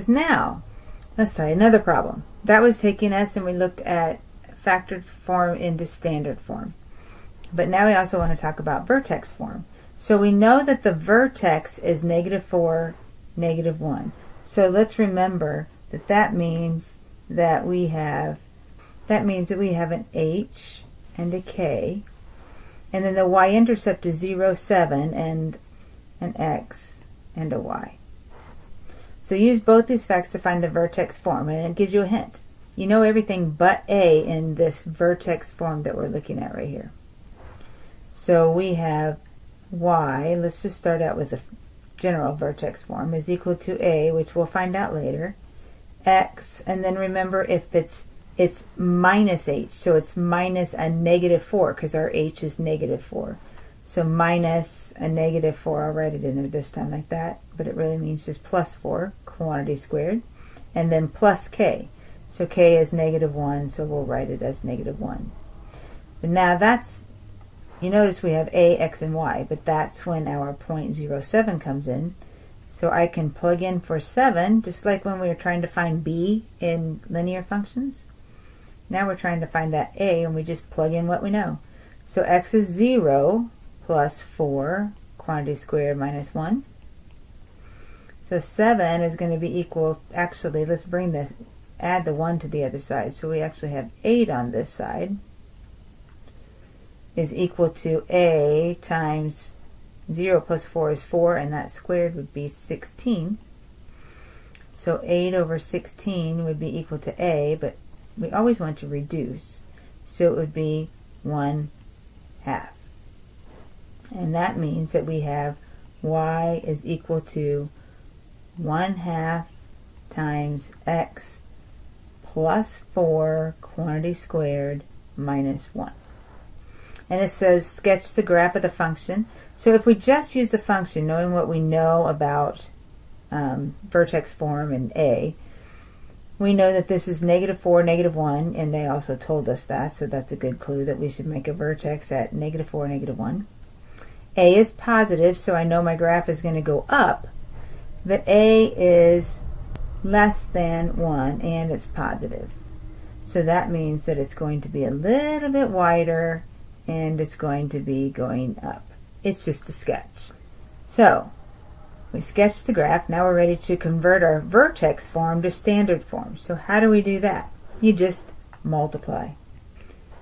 Now, let's try another problem. That was taking us and we looked at factored form into standard form. But now we also want to talk about vertex form. So we know that the vertex is -4, -1. So let's remember that that means that we have an h and a k, and then the y-intercept is 0, 7, and an x and a y. So use both these facts to find the vertex form, and it gives you a hint. You know everything but a in this vertex form that we're looking at right here. So we have y, let's just start out with the general vertex form, is equal to a, which we'll find out later, x, and then remember if it's minus h, so it's minus a -4 because our h is -4. So minus a -4, I'll write it in there this time like that, but it really means just plus 4, quantity squared, and then plus k. So k is -1, so we'll write it as -1. But now that's, you notice we have a, x, and y, but that's when our 0.07 comes in. So I can plug in for 7, just like when we were trying to find b in linear functions. Now we're trying to find that a, and we just plug in what we know. So x is 0 plus 4, quantity squared minus 1. So 7 is going to be equal, actually, let's bring this, add the 1 to the other side. So we actually have 8 on this side is equal to a times 0 plus 4 is 4, and that squared would be 16. So 8 over 16 would be equal to a, but we always want to reduce. So it would be 1/2. And that means that we have y is equal to 1/2 times x plus 4 quantity squared minus 1. And it says sketch the graph of the function. So if we just use the function, knowing what we know about vertex form and a, we know that this is -4, -1, and they also told us that, so that's a good clue that we should make a vertex at -4, -1. A is positive, so I know my graph is going to go up, but a is less than 1, and it's positive. So that means that it's going to be a little bit wider, and it's going to be going up. It's just a sketch. So we sketched the graph. Now we're ready to convert our vertex form to standard form. So how do we do that? You just multiply.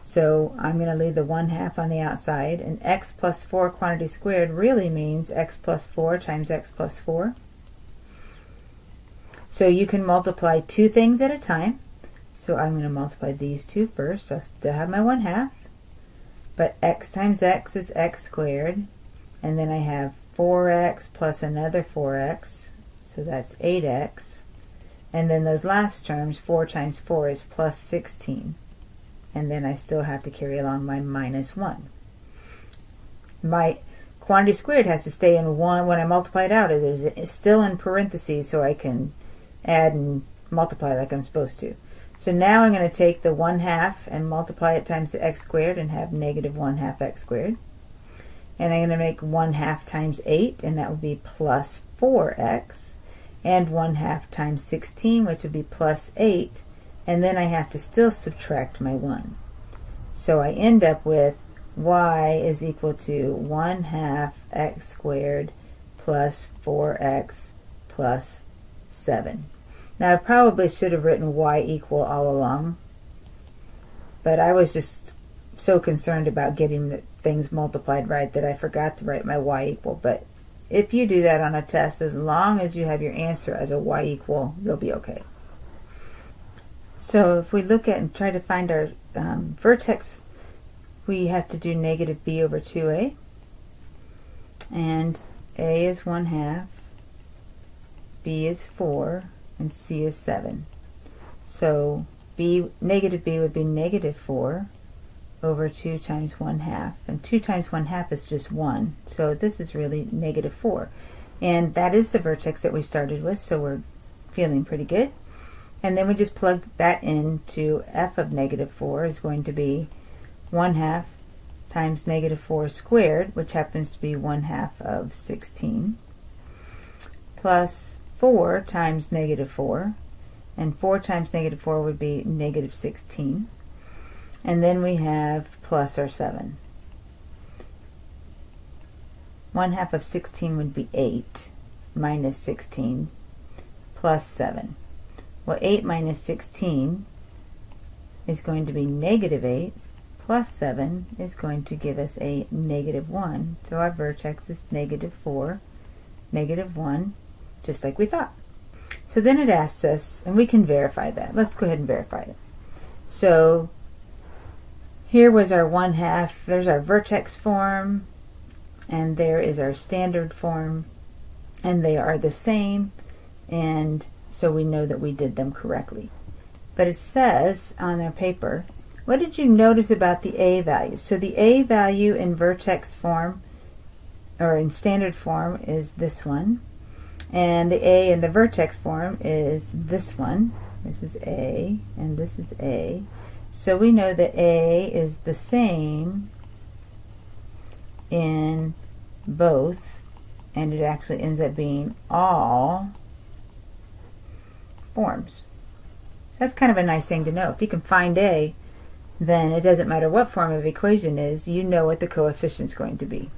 So I'm going to leave the 1/2 on the outside, and x plus 4 quantity squared really means x plus 4 times x plus 4. So you can multiply two things at a time. So I'm going to multiply these two first. So I still have my 1/2, but x times x is x squared, and then I have 4x plus another 4x, so that's 8x, and then those last terms, 4 times 4 is plus 16, and then I still have to carry along my minus 1. My quantity squared has to stay in 1 when I multiply it out. It's still in parentheses, so I can add and multiply like I'm supposed to. So now I'm going to take the 1/2 and multiply it times the x squared and have -1/2 x squared. And I'm going to make 1/2 times 8, and that would be plus 4x, and 1/2 times 16, which would be plus 8, and then I have to still subtract my 1. So I end up with y is equal to 1/2 x squared plus 4x plus 7. Now I probably should have written y equal all along, but I was just so concerned about getting the things multiplied right that I forgot to write my y equal. But if you do that on a test, as long as you have your answer as a y equal, you'll be okay. So if we look at and try to find our vertex, we have to do -b over 2a, and a is 1/2, b is 4, and c is 7. So negative b would be -4 over 2 times 1/2, and 2 times 1/2 is just 1, so this is really -4, and that is the vertex that we started with, so we're feeling pretty good. And then we just plug that into f of -4 is going to be 1/2 times -4 squared, which happens to be 1/2 of 16, plus 4 times negative 4, and 4 times negative 4 would be negative 16. And then we have plus our 7. 1/2 of 16 would be 8, minus 16, plus 7. Well, 8 minus 16 is going to be negative 8, plus 7 is going to give us a negative 1. So our vertex is negative 4, negative 1, just like we thought. So then it asks us, and we can verify that. Let's go ahead and verify it. So here was our 1/2. There's our vertex form, and there is our standard form, and they are the same, and so we know that we did them correctly. But it says on their paper, what did you notice about the A value? So the A value in vertex form, or in standard form, is this one. And the A in the vertex form is this one. This is A, and this is A. So we know that A is the same in both, and it actually ends up being all forms. That's kind of a nice thing to know. If you can find A, then it doesn't matter what form of equation is, you know what the coefficient is going to be.